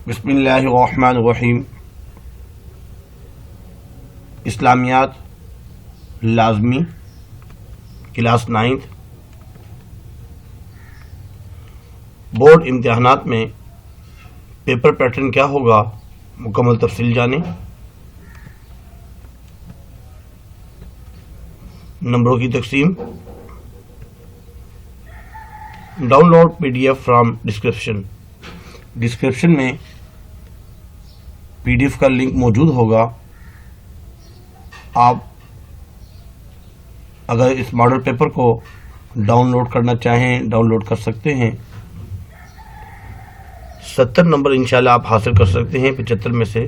بسم اللہ الرحمن الرحیم. اسلامیات لازمی کلاس 9 بورڈ امتحانات میں پیپر پیٹرن کیا ہوگا، مکمل تفصیل جانیں. نمبروں کی تقسیم. Download P D F from description میں پی ڈی ایف کا لنک موجود ہوگا. آپ اگر اس ماڈل پیپر کو ڈاؤن لوڈ کرنا چاہیں ڈاؤن لوڈ کر سکتے ہیں. 70 نمبر انشاءاللہ آپ حاصل کر سکتے ہیں 75 میں سے،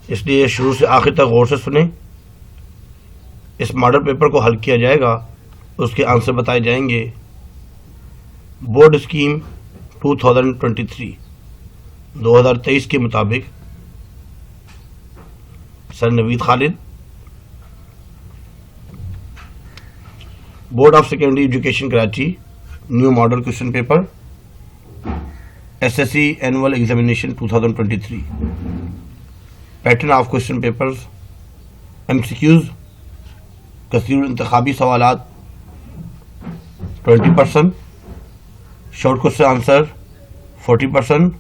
اس لیے شروع سے آخر تک غور سے سنیں. اس ماڈل پیپر کو حل کیا جائے گا، اس کے آنسر بتائے جائیں گے. بورڈ اسکیم 2023 کے مطابق sir Naveed Khalid. Board of secondary education Karachi new model question paper S S C annual examination 2023. Pattern of question papers. M C Qs کثیر انتخابی سوالات 20%، شارٹ کوشچن آنسر 40%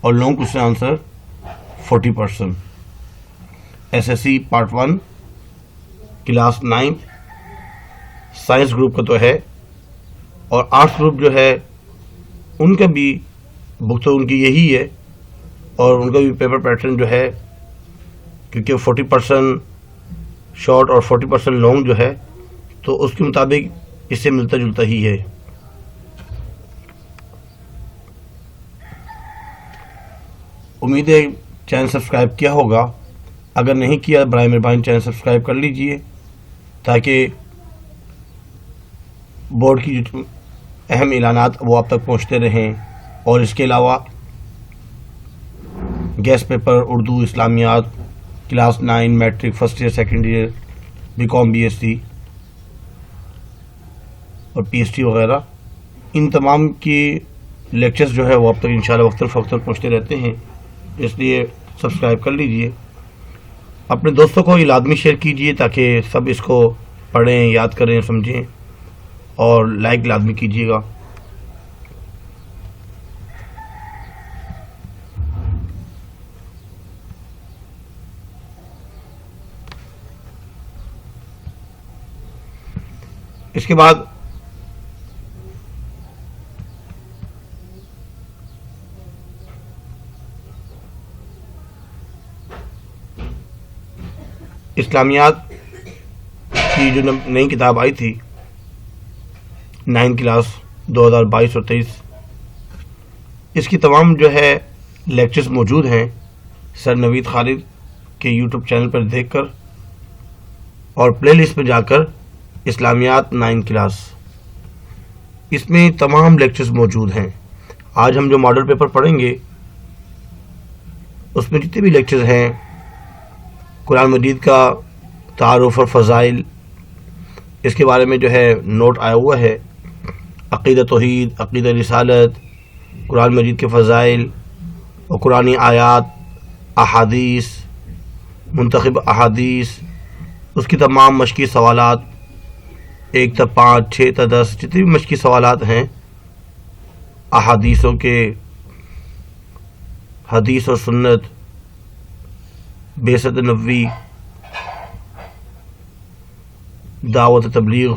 اور long question answer 40%. S S C part 1 class 9 science group کا تو ہے، اور arts group جو ہے ان کا بھی بک تو ان کی یہی ہے، اور ان کا بھی پیپر پیٹرن جو ہے کیونکہ 40% شارٹ اور 40% لانگ جو ہے تو اس کے مطابق اس سے ملتا جلتا ہی ہے. امید ہے چینل سبسکرائب کیا ہوگا. اگر نہیں کیا برائے مہربانی چینل سبسکرائب کر لیجئے تاکہ بورڈ کی جو اہم اعلانات وہ آپ تک پہنچتے رہیں. اور اس کے علاوہ guess paper Urdu, Islamiat class 9، matric first year second year, B com B S C اور پی ایچ ڈی وغیرہ، ان تمام کی لیکچرز جو ہے وہ اب تک انشاءاللہ وقتاً فوقتاً پہنچتے رہتے ہیں. اس لیے سبسکرائب کر لیجئے. اپنے دوستوں کو یہ لازمی شیئر کیجئے تاکہ سب اس کو پڑھیں، یاد کریں، سمجھیں، اور لائک لازمی کیجئے گا. اس کے بعد اسلامیات کی جو نئی کتاب آئی تھی 9 کلاس 2022 اور 23، اس کی تمام جو ہے لیکچرز موجود ہیں سر نوید خالد کے یوٹیوب چینل پر دیکھ کر، اور پلے لسٹ پہ جا کر اسلامیات 9 کلاس، اس میں تمام لیکچرز موجود ہیں. آج ہم جو ماڈل پیپر پڑھیں گے اس میں جتنے بھی لیکچرز ہیں، قرآن مجید کا تعارف اور فضائل، اس کے بارے میں جو ہے نوٹ آیا ہوا ہے. عقیدہ توحید، عقیدہ رسالت، قرآن مجید کے فضائل اور قرآنی آیات، احادیث، منتخب احادیث، اس کی تمام مشقی سوالات 1 تا 5، 6 تا 10، جتنے بھی مشقی سوالات ہیں احادیثوں کے، حدیث اور سنت، بعثت نبوی، دعوت تبلیغ،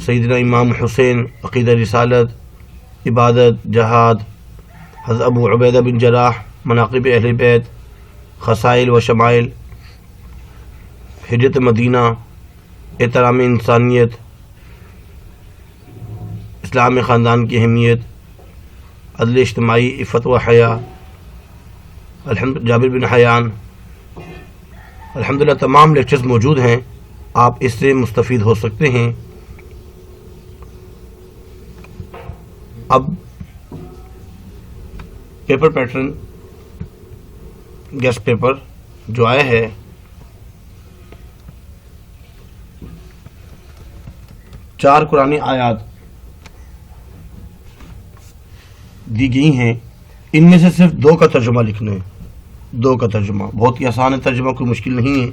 سیدنا امام حسین، عقیدہ رسالت، عبادت، جہاد، حضرت ابو عبیدہ بن جراح، مناقب اہل بیت، خصائل و شمائل، ہجرت مدینہ، احترام انسانیت، اسلام میں خاندان کی اہمیت، عدل اجتماعی، عفت و حیا، جابر بن حیان. الحمدللہ تمام لیکچرز موجود ہیں، آپ اس سے مستفید ہو سکتے ہیں. اب پیپر پیٹرن گیسٹ پیپر جو آیا ہے، چار قرآنی آیات دی گئی ہیں، ان میں سے صرف 2 کا ترجمہ لکھنا ہے. 2 کا ترجمہ بہت ہی آسان ہے، ترجمہ کوئی مشکل نہیں ہے.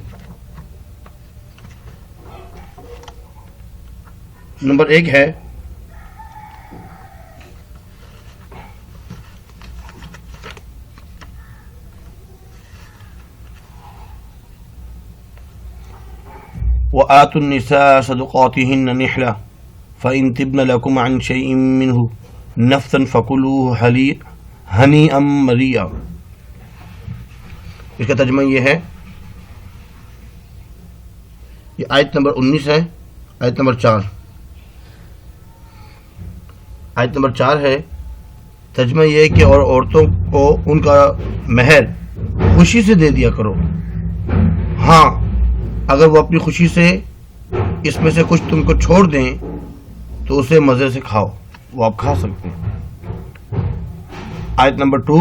نمبر 1 ہے وَآتُوا النِّسَاءَ صَدُقَاتِهِنَّ نِحْلَةً فَإِن تِبْنَ لَكُمْ عَن شَيْءٍ مِّنْهُ نَفْسًا فَكُلُوهُ هَنِيئًا مَرِيئًا. اس کا ترجمہ یہ ہے، یہ آیت نمبر 19 ہے، آیت نمبر 4. آیت نمبر 4 ہے. ترجمہ یہ ہے کہ اور عورتوں کو ان کا مہر خوشی سے دے دیا کرو. ہاں اگر وہ اپنی خوشی سے اس میں سے کچھ تم کو چھوڑ دیں تو اسے مزے سے کھاؤ، وہ آپ کھا سکتے ہیں. آیت نمبر 2،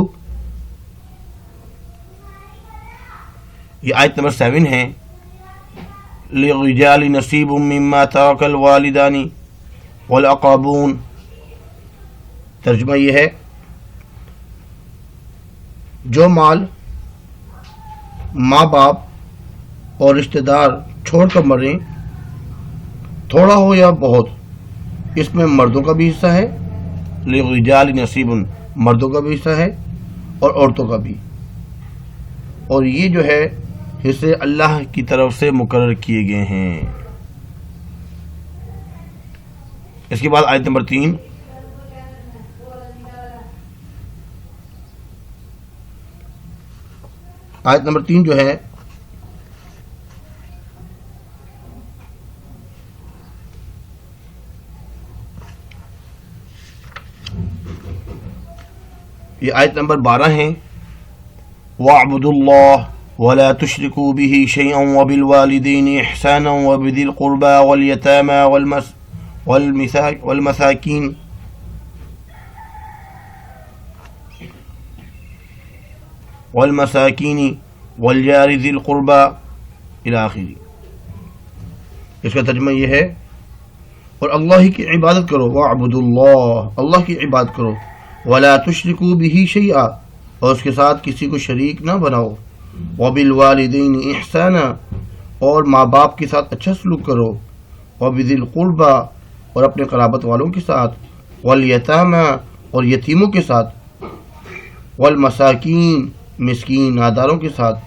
یہ آیت نمبر 7 ہے. لِلرِّجَالِ نَصِيبٌ مِّمَّا تَرَكَ الْوَالِدَانِ وَالْأَقْرَبُونَ. ترجمہ یہ ہے، جو مال ماں باپ اور رشتہ دار چھوڑ کر مریں، تھوڑا ہو یا بہت، اس میں مردوں کا بھی حصہ ہے. لِلرِّجَالِ نَصِيبٌ، مردوں کا بھی حصہ ہے اور عورتوں کا بھی. اور یہ جو ہے حصے اللہ کی طرف سے مقرر کیے گئے ہیں. اس کے بعد آیت نمبر 3، آیت نمبر 3 جو ہے، یہ آیت نمبر 12 ہیں. وَاعْبُدُوا اللَّهَ وَلَا تُشْرِكُوا بِهِ شَيْئًا وَبِالْوَالِدَيْنِ إِحْسَانًا وَبِذِي الْقُرْبَى وَالْيَتَامَى والمساكين والجار ذي القربى إلى آخری. اس کا ترجمہ یہ ہے، اور اللہ ہی کی عبادت کرو. وَاعْبُدُوا اللَّهَ، اللہ کی عبادت کرو. وَلَا تُشْرِكُوا بِهِ شَيْئًا، اور اس کے ساتھ کسی کو شریک نہ بناؤ. وَبِالْوَالِدَيْنِ إِحْسَانًا، اور ماں باپ کے ساتھ اچھا سلوک کرو. وَبِذِي الْقُرْبَى، اور اپنے قرابت والوں کے ساتھ. وَالْيَتَامَى، اور یتیموں کے ساتھ. وَالْمَسَاكِينِ، مسکین ناداروں کے ساتھ.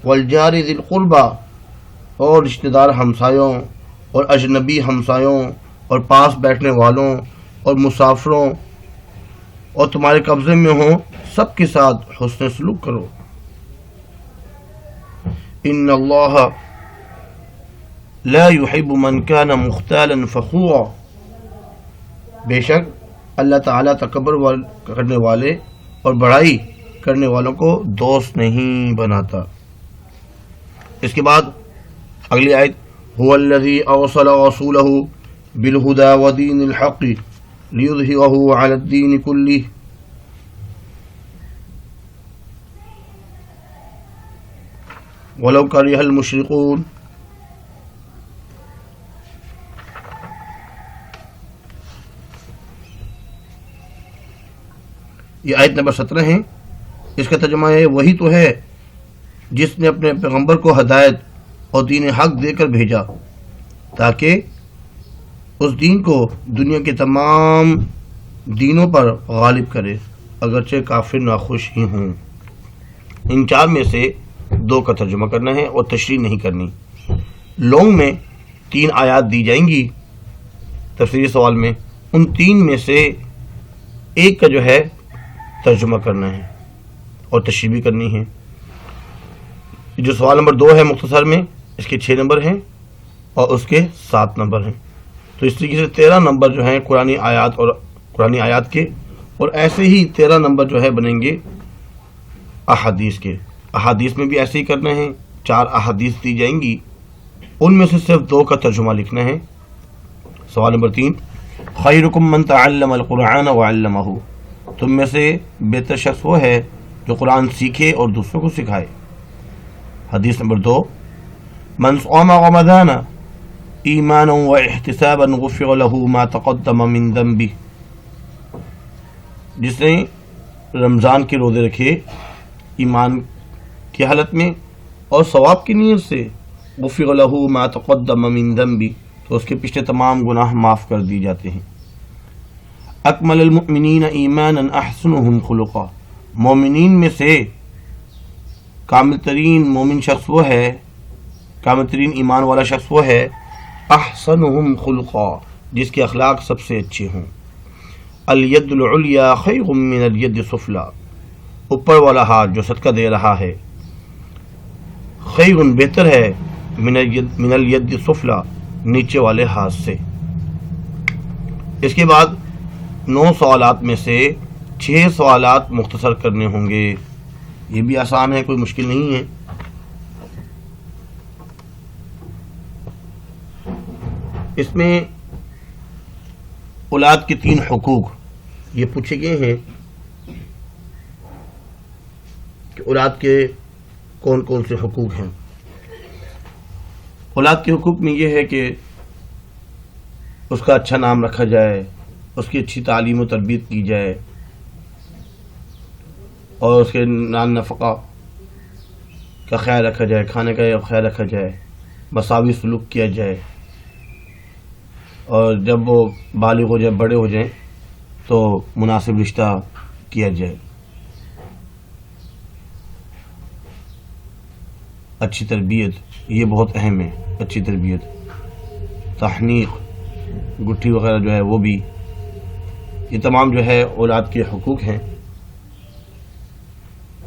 وَالْجَارِ ذِي الْقُرْبَى، اور رشتہ دار ہمسایوں اور اجنبی ہمسایوں اور پاس بیٹھنے والوں اور مسافروں اور تمہارے قبضے میں ہوں، سب کے ساتھ حسن سلوک کرو. ان اللہ لا يحب من كان مختالا فخورا، بے شک اللہ تعالیٰ تکبر کرنے والے اور بڑائی کرنے والوں کو دوست نہیں بناتا. اس کے بعد اگلی آیت، هو الذي أرسل رسوله بالهدى ودين الحق ليظهره على الدين كله ولو كره المشركون. یہ آیت نمبر 17 ہے. اس کا ترجمہ ہے، وہی تو ہے جس نے اپنے پیغمبر کو ہدایت اور دین حق دے کر بھیجا تاکہ اس دین کو دنیا کے تمام دینوں پر غالب کرے، اگرچہ کافر ناخوش ہی ہوں. ان 4 میں سے 2 کا ترجمہ کرنا ہے اور تشریح نہیں کرنی. لونگ میں 3 آیات دی جائیں گی تفسیری سوال میں، ان 3 میں سے 1 کا جو ہے ترجمہ کرنا ہے اور تشریح بھی کرنی ہے. جو سوال نمبر 2 ہے مختصر میں، اس کے 6 نمبر ہیں اور اس کے 7 نمبر ہیں. تو اس طریقے سے 13 نمبر جو ہیں قرآنی آیات کے، اور ایسے ہی 13 نمبر جو ہے بنیں گے احادیث کے. احادیث میں بھی ایسے ہی کرنا ہے. 4 احادیث دی جائیں گی، ان میں سے صرف 2 کا ترجمہ لکھنا ہے. سوال نمبر 3، خیرکم من تعلم القرآن وعلمہ، تم میں سے بہتر شخص وہ ہے جو قرآن سیکھے اور دوسروں کو سکھائے. حدیث نمبر 2، من صام رمضان ایمانا واحتسابا غفر له ما تقدم من ذنبه، جس نے رمضان کے روزے رکھے ایمان کی حالت میں اور ثواب کی نیت سے، غفر لہ ما تقدم من ذنبی، تو اس کے پچھلے تمام گناہ معاف کر دیے جاتے ہیں۔ اکمل المؤمنین ایمانا احسنہم خلقا، مومنین میں سے کامل ترین مومن شخص وہ ہے، کامل ترین ایمان والا شخص وہ ہے، احسنہم خلقا، جس کے اخلاق سب سے اچھے ہوں۔ الید العلیٰ خیر من الید السفلیٰ، اوپر والا ہاتھ جو صدقہ دے رہا ہے، خیر بہتر ہے، من الید السفلیٰ نیچے والے ہاتھ سے۔ اس کے بعد 9 سوالات میں سے 6 سوالات مختصر کرنے ہوں گے، یہ بھی آسان ہے، کوئی مشکل نہیں ہے۔ اس میں اولاد کے 3 حقوق یہ پوچھے گئے ہیں کہ اولاد کے کون کون سے حقوق ہیں۔ اولاد کے حقوق میں یہ ہے کہ اس کا اچھا نام رکھا جائے، اس کی اچھی تعلیم و تربیت کی جائے، اور اس کے نان نفقہ کا خیال رکھا جائے، کھانے کا خیال رکھا جائے، مساوی سلوک کیا جائے، اور جب وہ بالغ ہو جائے، بڑے ہو جائیں تو مناسب رشتہ کیا جائے۔ اچھی تربیت یہ بہت اہم ہے، اچھی تربیت، تحنیق، گٹھی وغیرہ جو ہے وہ بھی، یہ تمام جو ہے اولاد کے حقوق ہیں۔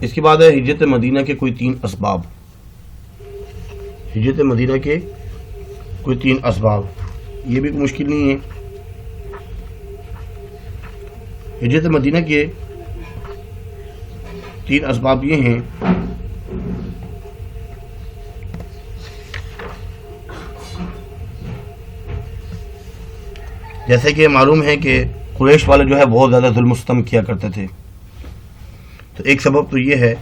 اس کے بعد ہے ہجرت مدینہ کے کوئی 3 اسباب، ہجرت مدینہ کے کوئی 3 اسباب، یہ بھی کوئی مشکل نہیں ہے۔ ہجرت مدینہ کے 3 اسباب یہ ہیں، جیسے کہ معلوم ہے کہ قریش والے جو ہے بہت زیادہ ظلم و ستم کیا کرتے تھے، تو ایک سبب تو یہ ہے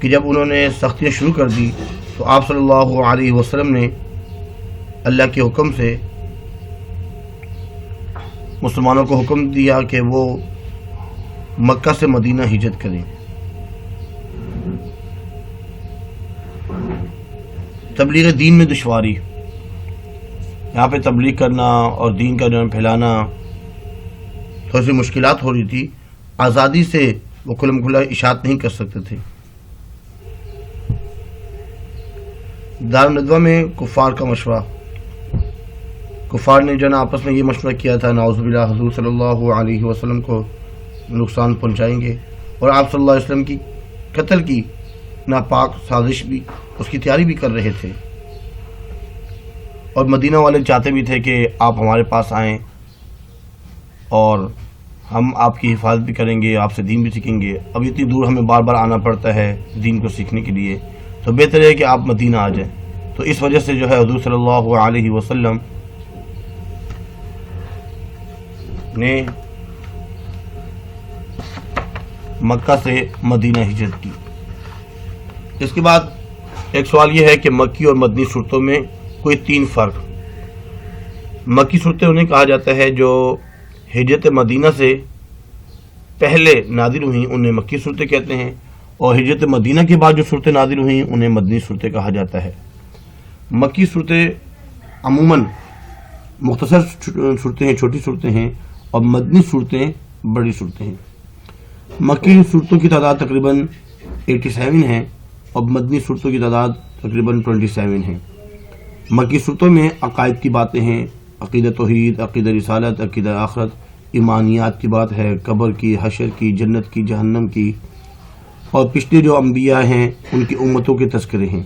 کہ جب انہوں نے سختیاں شروع کر دی تو آپ صلی اللہ علیہ وسلم نے اللہ کے حکم سے مسلمانوں کو حکم دیا کہ وہ مکہ سے مدینہ ہجرت کریں۔ تبلیغ دین میں دشواری، یہاں پہ تبلیغ کرنا اور دین کا جو پھیلانا تھوڑی سی مشکلات ہو رہی تھی، آزادی سے وہ کھلم کھلا اشاعت نہیں کر سکتے تھے۔ دارالندوہ میں کفار کا مشورہ، کفار نے جو نا آپس میں یہ مشورہ کیا تھا، نعوذ باللہ حضور صلی اللہ علیہ وسلم کو نقصان پہنچائیں گے، اور آپ صلی اللہ علیہ وسلم کی قتل کی ناپاک سازش بھی، اس کی تیاری بھی کر رہے تھے، اور مدینہ والے چاہتے بھی تھے کہ آپ ہمارے پاس آئیں اور ہم آپ کی حفاظت بھی کریں گے، آپ سے دین بھی سیکھیں گے۔ اب اتنی دور ہمیں بار بار آنا پڑتا ہے دین کو سیکھنے کے لیے، تو بہتر ہے کہ آپ مدینہ آ جائیں۔ تو اس وجہ سے جو ہے حضور صلی اللہ علیہ وسلم نے مکہ سے مدینہ ہجرت کی۔ اس کے بعد ایک سوال یہ ہے کہ مکی اور مدنی صورتوں میں کوئی 3 فرق۔ مکی صورتیں انہیں کہا جاتا ہے جو ہجرت مدینہ سے پہلے نازل ہوئیں، انہیں مکی صورتیں کہتے ہیں، اور ہجرت مدینہ کے بعد جو صورتیں نازل ہوئیں انہیں مدنی صورتیں کہا جاتا ہے۔ مکی صورتیں عموماً مختصر صورتیں ہیں، چھوٹی صورتیں ہیں، اور مدنی صورتیں بڑی صورتیں ہیں۔ مکی صورتوں کی تعداد تقریباً 87 ہے، اور مدنی صورتوں کی تعداد تقریباً 27 ہے۔ مکی صورتوں میں عقائد کی باتیں ہیں، عقیدہ توحید، عقیدہ رسالت، عقیدہ آخرت، ایمانیات کی بات ہے، قبر کی، حشر کی، جنت کی، جہنم کی، اور پچھلے جو انبیاء ہیں ان کی امتوں کے تذکرے ہیں۔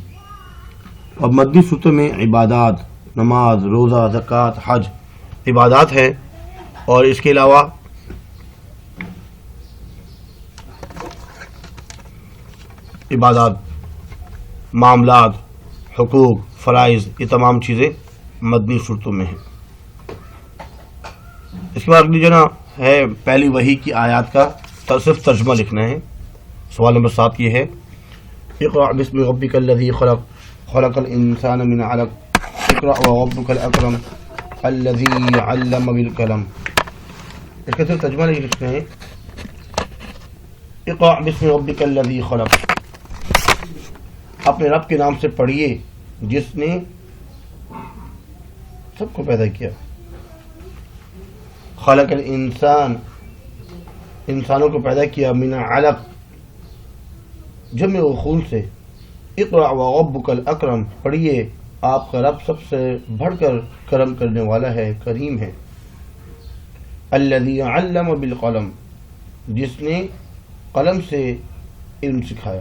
اور مدنی صورتوں میں عبادات، نماز، روزہ، زکوٰۃ، حج عبادات ہیں، اور اس کے علاوہ عبادات، معاملات، حقوق، فرائض، یہ تمام چیزیں مدنی صورتوں میں ہیں۔ اس کے بعد اگلی جو نا ہے پہلی وحی کی آیات کا صرف ترجمہ لکھنا ہے۔ سوال نمبر 7 یہ ہے، اقرأ بسم ربک الذی خلق، خلق الانسان من علق، اقرأ وربک الاکرم الذی علم بالقلم۔ اس کا صرف ترجمہ لکھنا ہے اقرأ بسم ربک الذی خلق، اپنے رب کے نام سے پڑھیے جس نے سب کو پیدا کیا. خلق الانسان، انسانوں کو پیدا کیا، من علق، جمع و خون سے. اقرأ وربک الاکرم، پڑھیے آپ کا رب سب سے بڑھ کر کرم کرنے والا ہے، کریم ہے. الذی علم بالقلم، جس نے قلم سے علم سکھایا.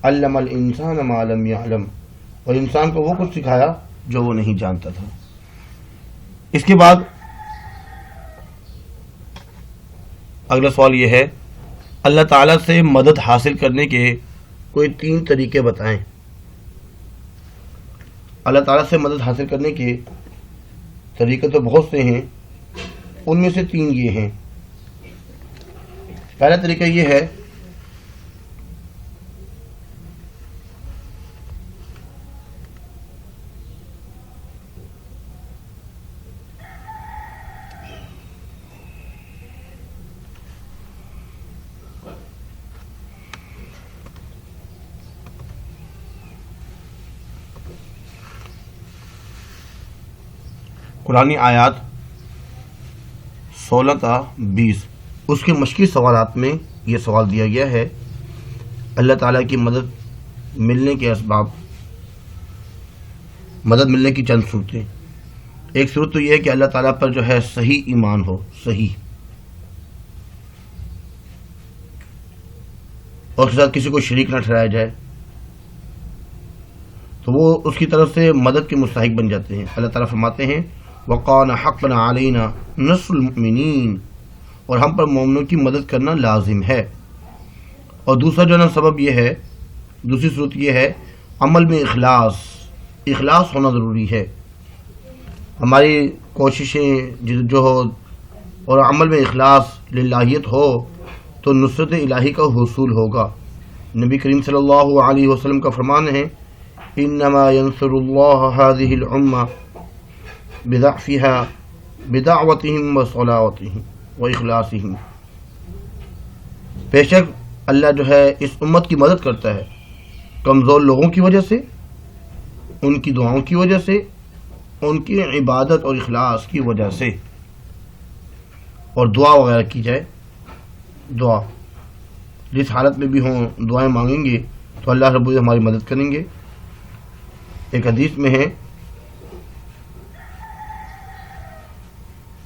علم الانسان ما لم يعلم، اور انسان کو وہ کچھ سکھایا جو وہ نہیں جانتا تھا. اس کے بعد اگلا سوال یہ ہے، اللہ تعالیٰ سے مدد حاصل کرنے کے کوئی 3 طریقے بتائیں. اللہ تعالیٰ سے مدد حاصل کرنے کے طریقے تو بہت سے ہیں، ان میں سے 3 یہ ہیں. پہلا طریقہ یہ ہے قرآنی آیات 16 تا 20، اس کے مشکل سوالات میں یہ سوال دیا گیا ہے اللہ تعالیٰ کی مدد ملنے کے اسباب، مدد ملنے کی چند صورتیں. ایک صورت تو یہ ہے کہ اللہ تعالیٰ پر جو ہے صحیح ایمان ہو، صحیح، اور اس کے ساتھ کسی کو شریک نہ ٹھہرایا جائے، تو وہ اس کی طرف سے مدد کے مستحق بن جاتے ہیں. اللہ تعالیٰ فرماتے ہیں وَقَانَ حَقًّا عَلَيْنَا نَصْرُ الْمُؤْمِنِينَ، اور ہم پر مومنوں کی مدد کرنا لازم ہے. اور دوسرا جو ہے نا سبب یہ ہے، دوسری صورت یہ ہے عمل میں اخلاص ہونا ضروری ہے. ہماری کوششیں جو ہو اور عمل میں اخلاص للہیت ہو تو نصرت الہی کا حصول ہوگا. نبی کریم صلی اللہ علیہ وسلم کا فرمان ہے انما ینصر اللہ هذه الامہ بضعفها بدعوتهم وصلاوتهم واخلاصهم، بے شک اللہ جو ہے اس امت کی مدد کرتا ہے کمزور لوگوں کی وجہ سے، ان کی دعاؤں کی وجہ سے، ان کی عبادت اور اخلاص کی وجہ سے. اور دعا وغیرہ کی جائے، دعا جس حالت میں بھی ہوں دعائیں مانگیں گے تو اللہ رب العزت ہماری مدد کریں گے. ایک حدیث میں ہے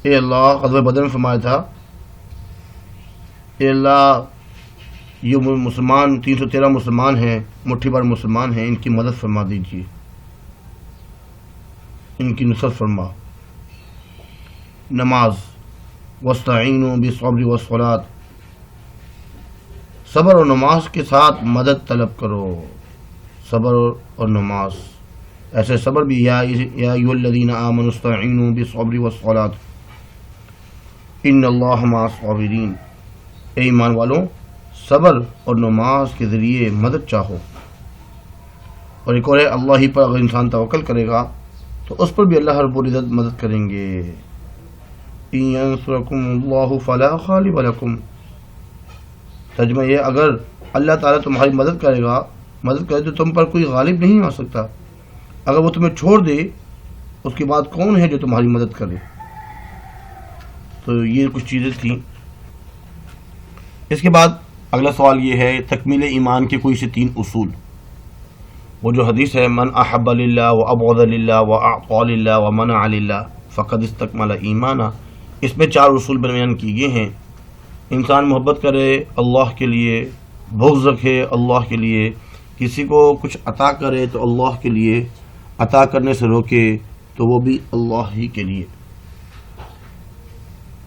اے اللہ، غزوہ بدر میں فرمایا تھا اے اللہ یہ مسلمان 313 مسلمان ہیں، مٹھی بھر مسلمان ہیں، ان کی مدد فرما دیجیے، ان کی نصرت فرما. نماز واستعینوا بالصبر والصلاۃ، صبر اور نماز کے ساتھ مدد طلب کرو، صبر اور نماز. ایسے صبر بھی یا ایھا الذین آمنوا استعینوا بالصبر والصلاۃ ان اللہ مع الصابرین، اے ایمان والوں صبر اور نماز کے ذریعے مدد چاہو. اور ایک اور ہے اللہ ہی پر اگر انسان توکل کرے گا تو اس پر بھی اللہ رب العزت مدد کریں گے. ان ینصرکم اللہ فلا غالب لکم، ترجمہ یہ اگر اللہ تعالیٰ تمہاری مدد کرے تو تم پر کوئی غالب نہیں آ سکتا. اگر وہ تمہیں چھوڑ دے اس کے بعد کون ہے جو تمہاری مدد کرے. تو یہ کچھ چیزیں تھیں. اس کے بعد اگلا سوال یہ ہے تکمیل ایمان کے کوئی سے 3 اصول. وہ جو حدیث ہے من احب للہ وابغض للہ واعطى للہ ومنع للہ فقد استکمل ایمانا، اس میں 4 اصول بیان کیے گئے ہیں. انسان محبت کرے اللہ کے لیے، بغض رکھے اللہ کے لیے، کسی کو کچھ عطا کرے تو اللہ کے لیے، عطا کرنے سے روکے تو وہ بھی اللہ ہی کے لیے.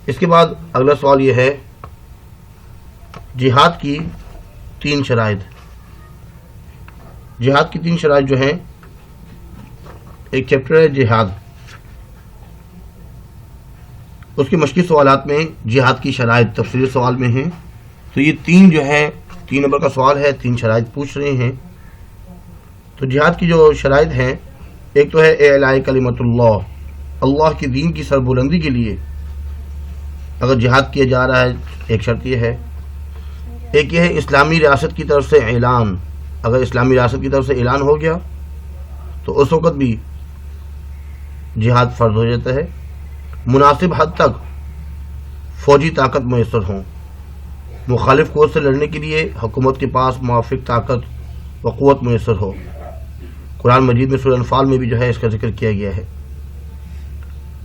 اس کے بعد اگلا سوال یہ ہے جہاد کی 3 شرائط. جہاد کی 3 شرائط جو ہیں، ایک چیپٹر ہے جہاد، اس کے مشکل سوالات میں جہاد کی شرائط تفصیلی سوال میں ہیں. تو یہ 3 جو ہے 3 نمبر کا سوال ہے، 3 شرائط پوچھ رہے ہیں. تو جہاد کی جو شرائط ہیں، ایک تو ہے اعلاء کلمت اللہ، اللہ کے دین کی سربلندی کے لیے اگر جہاد کیا جا رہا ہے ایک شرط یہ ہے. ایک یہ ہے اسلامی ریاست کی طرف سے اعلان. اگر اسلامی ریاست کی طرف سے اعلان ہو گیا تو اس وقت بھی جہاد فرض ہو جاتا ہے. مناسب حد تک فوجی طاقت میسر ہوں. مخالف قوت سے لڑنے کے لیے حکومت کے پاس موافق طاقت و قوت میسر ہو. قرآن مجید میں سورہ انفال میں بھی جو ہے اس کا ذکر کیا گیا ہے.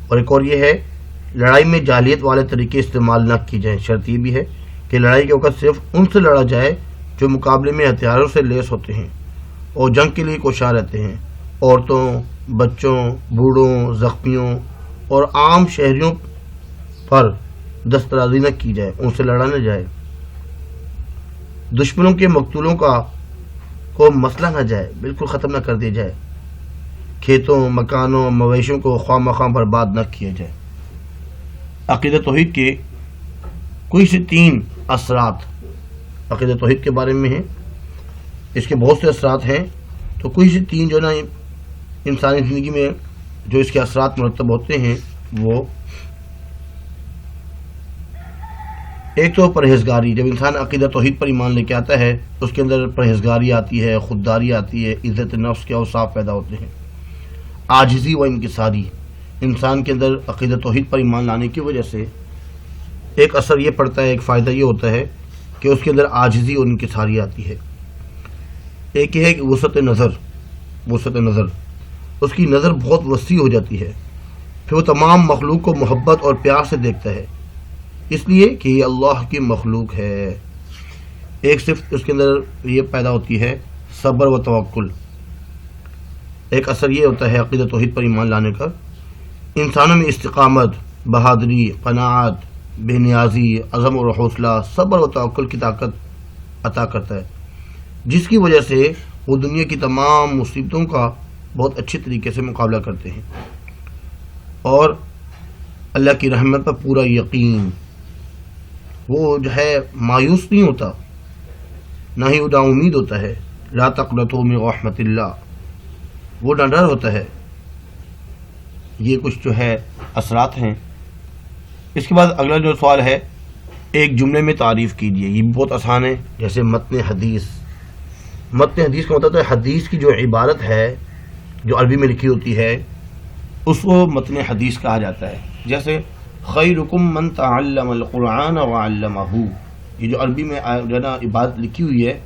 اور ایک اور یہ ہے لڑائی میں جاہلیت والے طریقے استعمال نہ کی جائیں. شرط یہ بھی ہے کہ لڑائی کے وقت صرف ان سے لڑا جائے جو مقابلے میں ہتھیاروں سے لیس ہوتے ہیں اور جنگ کے لیے کوشاں رہتے ہیں. عورتوں، بچوں، بوڑھوں، زخمیوں اور عام شہریوں پر دسترازی نہ کی جائے، ان سے لڑا نہ جائے. دشمنوں کے مقتولوں کو مسئلہ نہ جائے، بالکل ختم نہ کر دیا جائے. کھیتوں، مکانوں، مویشیوں کو خواہ مخواہ برباد نہ کیا جائے. عقیدہ توحید کے کوئی سے 3 اثرات عقیدہ توحید کے بارے میں ہیں. اس کے بہت سے اثرات ہیں، تو کوئی سے 3 جو نا انسانی زندگی میں جو اس کے اثرات مرتب ہوتے ہیں وہ ایک تو پرہیزگاری. جب انسان عقیدہ توحید پر ایمان لے کے آتا ہے تو اس کے اندر پرہیزگاری آتی ہے، خودداری آتی ہے، عزت نفس کے اوصاف پیدا ہوتے ہیں. عاجزی و انکساری. انسان کے اندر عقیدہ توحید پر ایمان لانے کی وجہ سے ایک اثر یہ پڑتا ہے، ایک فائدہ یہ ہوتا ہے کہ اس کے اندر عاجزی اور انکساری آتی ہے. ایک یہ ہے کہ وسعت نظر اس کی نظر بہت وسیع ہو جاتی ہے. پھر وہ تمام مخلوق کو محبت اور پیار سے دیکھتا ہے، اس لیے کہ یہ اللہ کی مخلوق ہے. ایک صرف اس کے اندر یہ پیدا ہوتی ہے صبر و توکل. ایک اثر یہ ہوتا ہے عقیدہ توحید پر ایمان لانے کا، انسانوں میں استقامت، بہادری، قناعت، بے نیازی، عزم اور حوصلہ، صبر و توکل کی طاقت عطا کرتا ہے، جس کی وجہ سے وہ دنیا کی تمام مصیبتوں کا بہت اچھے طریقے سے مقابلہ کرتے ہیں اور اللہ کی رحمت پر پورا یقین. وہ جو ہے مایوس نہیں ہوتا، نہ ہی ادا امید ہوتا ہے. لا تقنطوا من رحمت اللہ، وہ نہ ڈر ہوتا ہے. یہ کچھ جو ہے اثرات ہیں. اس کے بعد اگلا جو سوال ہے، ایک جملے میں تعریف کیجیے. یہ بھی بہت آسان ہے. جیسے متن حدیث. متن حدیث کا مطلب ہے حدیث کی جو عبارت ہے جو عربی میں لکھی ہوتی ہے اس کو متن حدیث کہا جاتا ہے. جیسے خیرکم من تعلم القرآن وعلمہ، یہ جو عربی میں جو ہے نا عبارت لکھی ہوئی ہے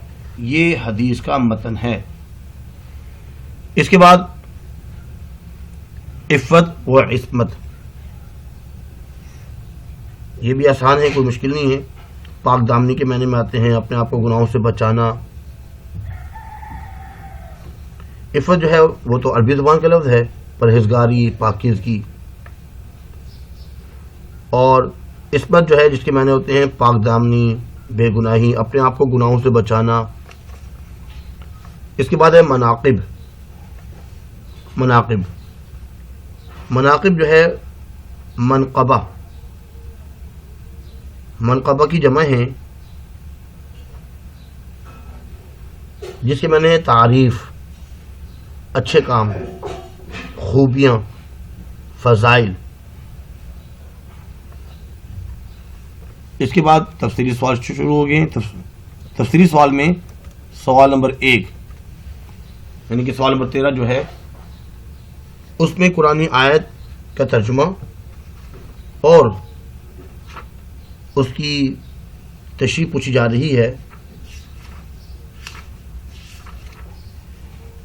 یہ حدیث کا متن ہے. اس کے بعد عفت و عصمت. یہ بھی آسان ہے، کوئی مشکل نہیں ہے. پاک دامنی کے معنی میں آتے ہیں اپنے آپ کو گناہوں سے بچانا. عفت جو ہے وہ تو عربی زبان کا لفظ ہے، پرہیزگاری، پاکیزگی. اور عصمت جو ہے جس کے معنی ہوتے ہیں پاک دامنی، بے گناہی، اپنے آپ کو گناہوں سے بچانا. اس کے بعد ہے مناقب. مناقب جو ہے منقبہ کی جمع ہے جس کے معنی ہے تعریف، اچھے کام، خوبیاں، فضائل. اس کے بعد تفصیلی سوال شروع ہو گئے. تفصیلی سوال میں سوال نمبر 1 یعنی کہ سوال نمبر 13 جو ہے اس میں قرآنی آیت کا ترجمہ اور اس کی تشریح پوچھی جا رہی ہے.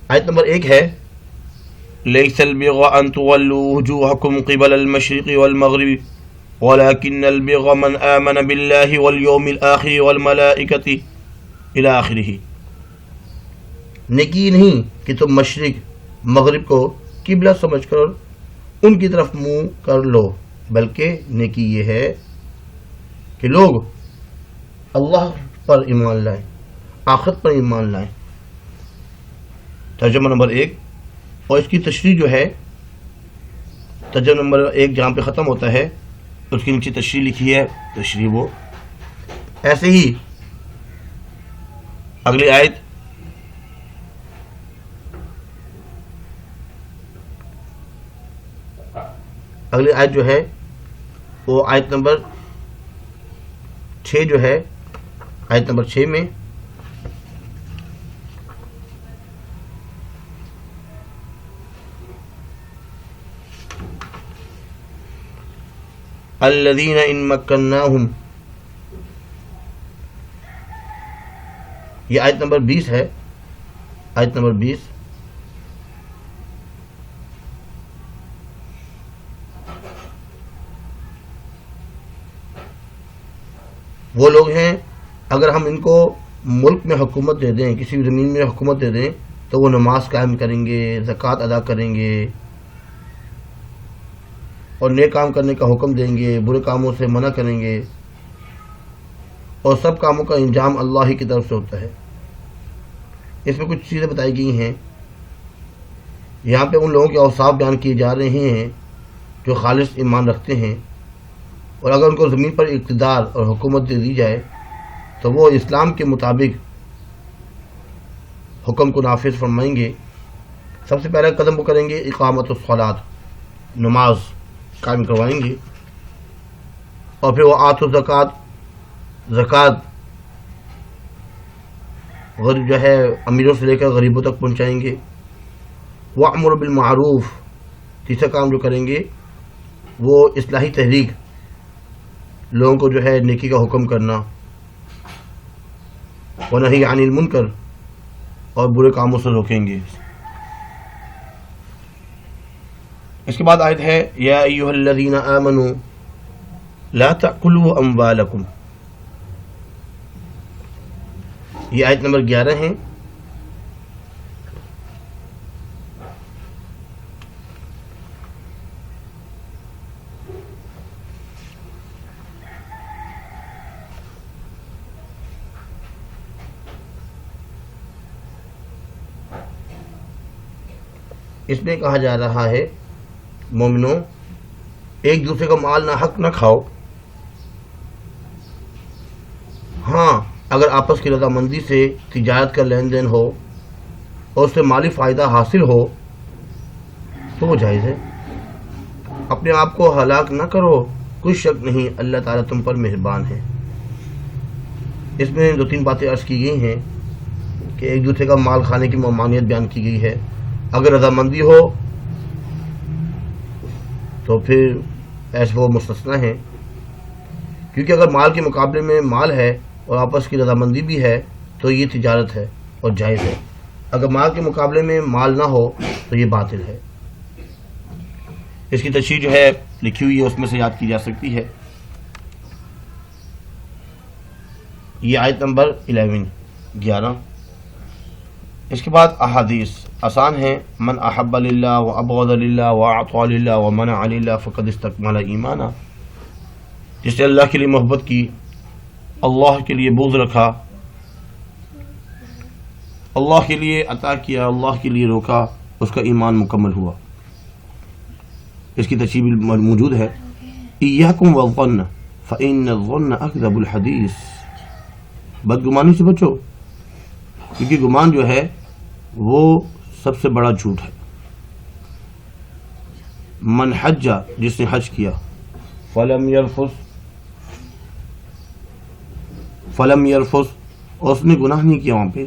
آیت نمبر 1 ہے لیس البر ان تولوا وجوهكم قبل المشرق والمغرب ولكن البر من آمن بالله واليوم الآخر والملائكة الى آخره. نیکی نہیں کہ تم مشرق مغرب کو قبلہ سمجھ کر ان کی طرف منہ کر لو، بلکہ نیکی یہ ہے کہ لوگ اللہ پر ایمان لائیں، آخرت پر ایمان لائیں. ترجمہ نمبر 1. اور اس کی تشریح جو ہے ترجمہ نمبر 1 جہاں پہ ختم ہوتا ہے اس کے نیچے تشریح لکھی ہے. تشریح وہ ایسے ہی اگلی آیت جو ہے وہ آیت نمبر 6 جو ہے آیت نمبر 6 میں الذین ان مکناہم، یہ آیت نمبر 20 ہے، آیت نمبر 20 وہ لوگ ہیں اگر ہم ان کو ملک میں حکومت دے دیں، کسی بھی زمین میں حکومت دے دیں تو وہ نماز قائم کریں گے، زکوٰۃ ادا کریں گے اور نیک کام کرنے کا حکم دیں گے، برے کاموں سے منع کریں گے، اور سب کاموں کا انجام اللہ ہی کی طرف سے ہوتا ہے۔ اس میں کچھ چیزیں بتائی گئی ہیں، یہاں پہ ان لوگوں کے اوصاف بیان کیے جا رہے ہیں جو خالص ایمان رکھتے ہیں، اور اگر ان کو زمین پر اقتدار اور حکومت دے دی جائے تو وہ اسلام کے مطابق حکم کو نافذ فرمائیں گے۔ سب سے پہلا قدم وہ کریں گے اقامت الصلاۃ، نماز قائم کروائیں گے، اور پھر وہ آت الزکوٰۃ، زکوٰۃ جو ہے امیروں سے لے کر غریبوں تک پہنچائیں گے۔ وَأْمُرُ بِالْمَعْرُوفِ، تیسرا کام جو کریں گے وہ اصلاحی تحریک، لوگوں کو جو ہے نیکی کا حکم کرنا، وَنَهِي عَنِ الْمُنْكَرِ، اور برے کاموں سے روکیں گے۔ اس کے بعد آیت ہے یا ایھا الذین آمنوا لا تأکلوا اموالکم، یہ آیت نمبر 11 ہے۔ اس میں کہا جا رہا ہے مومنوں ایک دوسرے کا مال ناحق نہ کھاؤ، ہاں اگر آپس کی رضامندی سے تجارت کا لین دین ہو اور اس سے مالی فائدہ حاصل ہو تو وہ جائز ہے۔ اپنے آپ کو ہلاک نہ کرو، کوئی شک نہیں اللہ تعالیٰ تم پر مہربان ہے۔ اس میں 2-3 باتیں عرض کی گئی ہیں کہ ایک دوسرے کا مال کھانے کی ممانعت بیان کی گئی ہے، اگر رضامندی ہو تو پھر ایسے وہ مستثنیٰ ہیں، کیونکہ اگر مال کے مقابلے میں مال ہے اور آپس کی رضامندی بھی ہے تو یہ تجارت ہے اور جائز ہے، اگر مال کے مقابلے میں مال نہ ہو تو یہ باطل ہے۔ اس کی تشریح جو ہے لکھی ہوئی ہے، اس میں سے یاد کی جا سکتی ہے۔ یہ آیت نمبر 11۔ اس کے بعد احادیث آسان ہیں، من احب للہ و ابغض للہ و اعطى للہ و منع للہ فقد استکمل ایمانا، جس نے اللہ کے لیے محبت کی، اللہ کے لیے بغض رکھا، اللہ کے لیے عطا کیا، اللہ کے لیے روکا، اس کا ایمان مکمل ہوا۔ اس کی تشریح موجود ہے، ایاکم والظن فإن الظن اکذب الحدیث، بدگمانی سے بچو کیونکہ گمان جو ہے وہ سب سے بڑا جھوٹ ہے۔ من حج، جس نے حج کیا، فلم یرفث، اور اس نے گناہ نہیں کیا، وہاں پہ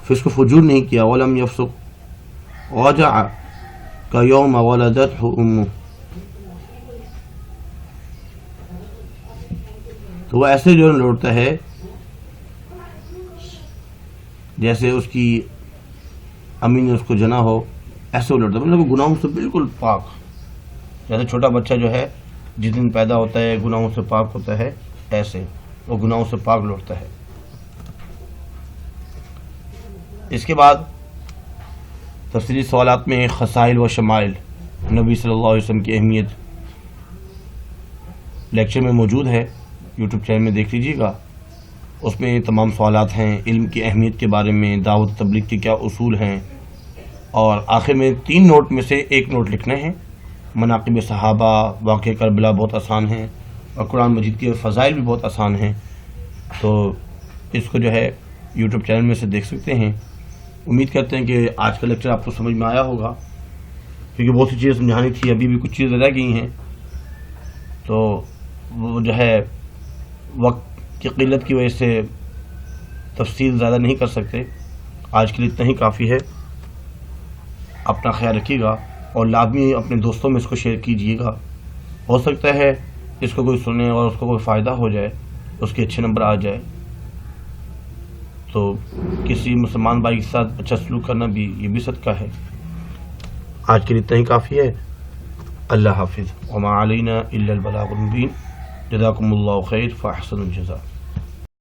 فسق و فجور نہیں کیا، ولم یفسق رجع کیوم ولدتہ امہ، تو وہ ایسے جو لوٹتا ہے جیسے اس کی امی نے اس کو جنا ہو، ایسے وہ لوٹتا ہے، مطلب گناہوں سے بالکل پاک، جیسے چھوٹا بچہ جو ہے جس دن پیدا ہوتا ہے گناہوں سے پاک ہوتا ہے، ایسے وہ گناہوں سے پاک لوٹتا ہے۔ اس کے بعد تفصیلی سوالات میں خصائل و شمائل نبی صلی اللہ علیہ وسلم کی اہمیت لیکچر میں موجود ہے، یوٹیوب چینل میں دیکھ لیجیے گا، اس میں تمام سوالات ہیں، علم کی اہمیت کے بارے میں، دعوت تبلیغ کے کیا اصول ہیں، اور آخر میں 3 نوٹ میں سے 1 نوٹ لکھنا ہے۔ مناقب صحابہ، واقع کربلا بہت آسان ہیں، اور قرآن مجید کے فضائل بھی بہت آسان ہیں، تو اس کو جو ہے یوٹیوب چینل میں سے دیکھ سکتے ہیں۔ امید کرتے ہیں کہ آج کا لیکچر آپ کو سمجھ میں آیا ہوگا، کیونکہ بہت سی چیزیں سمجھانی تھی، ابھی بھی کچھ چیزیں رہ گئی ہیں، تو وہ جو ہے وقت کی قلت کی وجہ سے تفصیل زیادہ نہیں کر سکتے. آج کے لیے اتنا ہی کافی ہے. اپنا خیال رکھیے گا اور لازمی اپنے دوستوں میں اس کو شیئر کیجیے گا. ہو سکتا ہے اس کو کوئی سنے اور اس کو کوئی فائدہ ہو جائے, اس کے اچھے نمبر آ جائے. تو کسی مسلمان بھائی کے ساتھ اچھا سلوک کرنا بھی یہ بھی صدقہ ہے. آج کے لیے اتنا ہی کافی ہے. اللہ حافظ. وما علینا الا البلاغ المبین. جزاکم اللہ خیر فاحسن الجزاء.